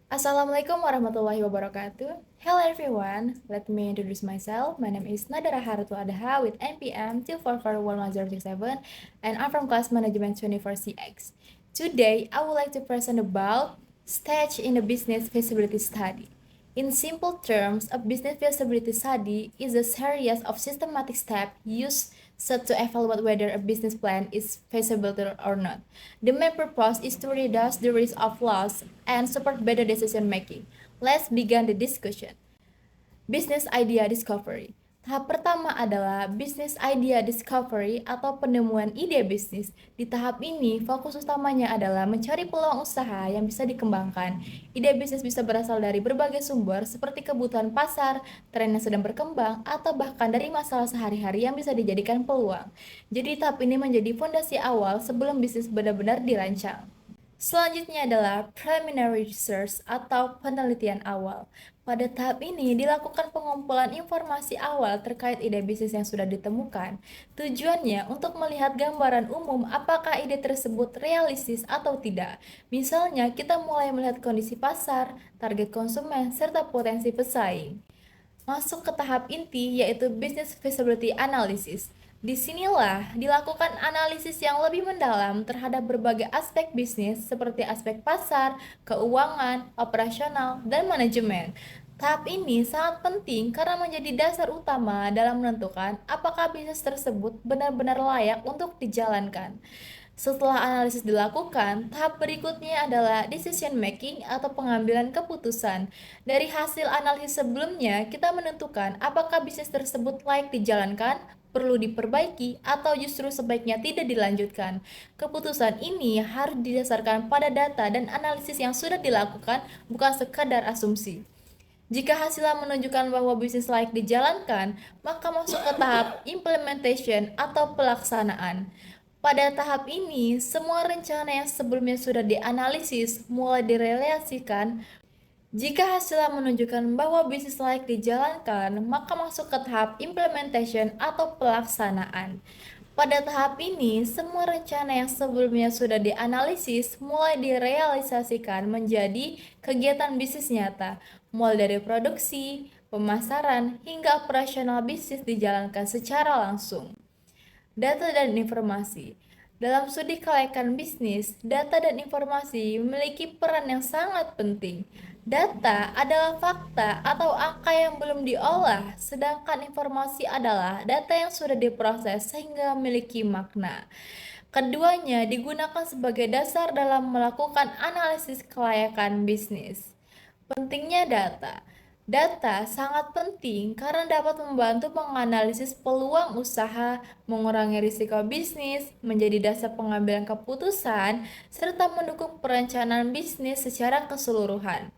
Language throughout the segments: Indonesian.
Assalamualaikum warahmatullahi wabarakatuh. Hello everyone, let me introduce myself. My name is Nadara Haratu Adaha with NPM 2441067 and I'm from class management 24CX. Today, I would like to present about stage in the business feasibility study. In simple terms, a business feasibility study is a series of systematic steps used to evaluate whether a business plan is feasible or not. The main purpose is to reduce the risk of loss and support better decision making. Let's begin the discussion. Business Idea Discovery. Tahap pertama adalah Business Idea Discovery atau penemuan ide bisnis. Di tahap ini, fokus utamanya adalah mencari peluang usaha yang bisa dikembangkan. Ide bisnis bisa berasal dari berbagai sumber seperti kebutuhan pasar, tren yang sedang berkembang, atau bahkan dari masalah sehari-hari yang bisa dijadikan peluang. Jadi tahap ini menjadi fondasi awal sebelum bisnis benar-benar dirancang. Selanjutnya adalah preliminary research atau penelitian awal. Pada tahap ini dilakukan pengumpulan informasi awal terkait ide bisnis yang sudah ditemukan. Tujuannya untuk melihat gambaran umum apakah ide tersebut realistis atau tidak. Misalnya kita mulai melihat kondisi pasar, target konsumen, serta potensi pesaing. Masuk ke tahap inti yaitu business feasibility analysis. Disinilah dilakukan analisis yang lebih mendalam terhadap berbagai aspek bisnis seperti aspek pasar, keuangan, operasional, dan manajemen. Tahap ini sangat penting karena menjadi dasar utama dalam menentukan apakah bisnis tersebut benar-benar layak untuk dijalankan. Setelah analisis dilakukan, tahap berikutnya adalah decision making atau pengambilan keputusan. Dari hasil analisis sebelumnya, kita menentukan apakah bisnis tersebut layak dijalankan, perlu diperbaiki, atau justru sebaiknya tidak dilanjutkan. Keputusan ini harus didasarkan pada data dan analisis yang sudah dilakukan, bukan sekadar asumsi. Jika hasilnya menunjukkan bahwa bisnis layak dijalankan, maka masuk ke tahap implementation atau pelaksanaan. Pada tahap ini, semua rencana yang sebelumnya sudah dianalisis mulai direalisasikan. Jika hasilnya menunjukkan bahwa bisnis layak dijalankan, maka masuk ke tahap implementation atau pelaksanaan. Pada tahap ini, semua rencana yang sebelumnya sudah dianalisis mulai direalisasikan menjadi kegiatan bisnis nyata, mulai dari produksi, pemasaran, hingga operasional bisnis dijalankan secara langsung. Data dan informasi. Dalam studi kelayakan bisnis, data dan informasi memiliki peran yang sangat penting. Data adalah fakta atau angka yang belum diolah, sedangkan informasi adalah data yang sudah diproses sehingga memiliki makna. Keduanya digunakan sebagai dasar dalam melakukan analisis kelayakan bisnis. Pentingnya data. Data sangat penting karena dapat membantu menganalisis peluang usaha, mengurangi risiko bisnis, menjadi dasar pengambilan keputusan, serta mendukung perencanaan bisnis secara keseluruhan.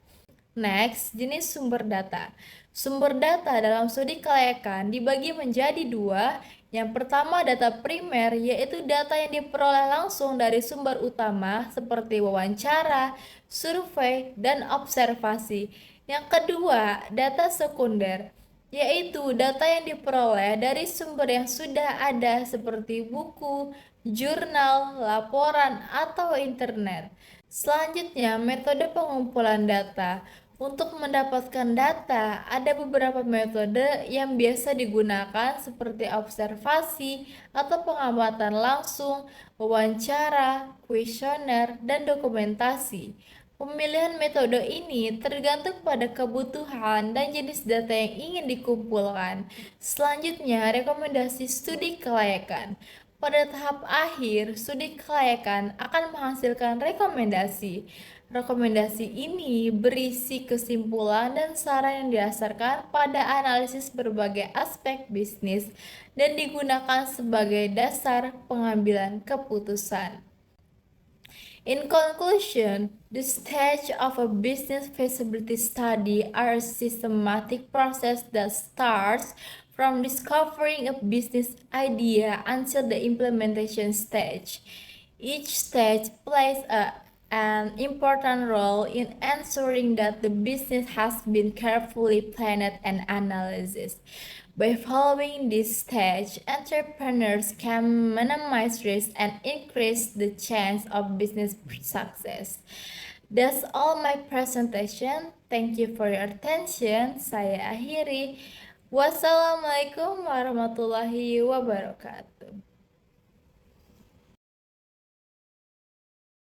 Next, jenis sumber data. Sumber data dalam studi kelayakan dibagi menjadi dua. Yang pertama data primer, yaitu data yang diperoleh langsung dari sumber utama seperti wawancara, survei, dan observasi. Yang kedua, data sekunder, yaitu data yang diperoleh dari sumber yang sudah ada seperti buku, jurnal, laporan, atau internet. Selanjutnya, metode pengumpulan data. Untuk mendapatkan data, ada beberapa metode yang biasa digunakan seperti observasi atau pengamatan langsung, wawancara, kuesioner, dan dokumentasi. Pemilihan metode ini tergantung pada kebutuhan dan jenis data yang ingin dikumpulkan. Selanjutnya, rekomendasi studi kelayakan. Pada tahap akhir, studi kelayakan akan menghasilkan rekomendasi. Rekomendasi ini berisi kesimpulan dan saran yang didasarkan pada analisis berbagai aspek bisnis dan digunakan sebagai dasar pengambilan keputusan. In conclusion, the stage of a business feasibility study are a systematic process that starts from discovering a business idea until the implementation stage. Each stage plays an important role in ensuring that the business has been carefully planned and analyzed. By following this stage, entrepreneurs can minimize risk and increase the chance of business success. That's all my presentation. Thank you for your attention. Saya akhiri. Wassalamualaikum warahmatullahi wabarakatuh.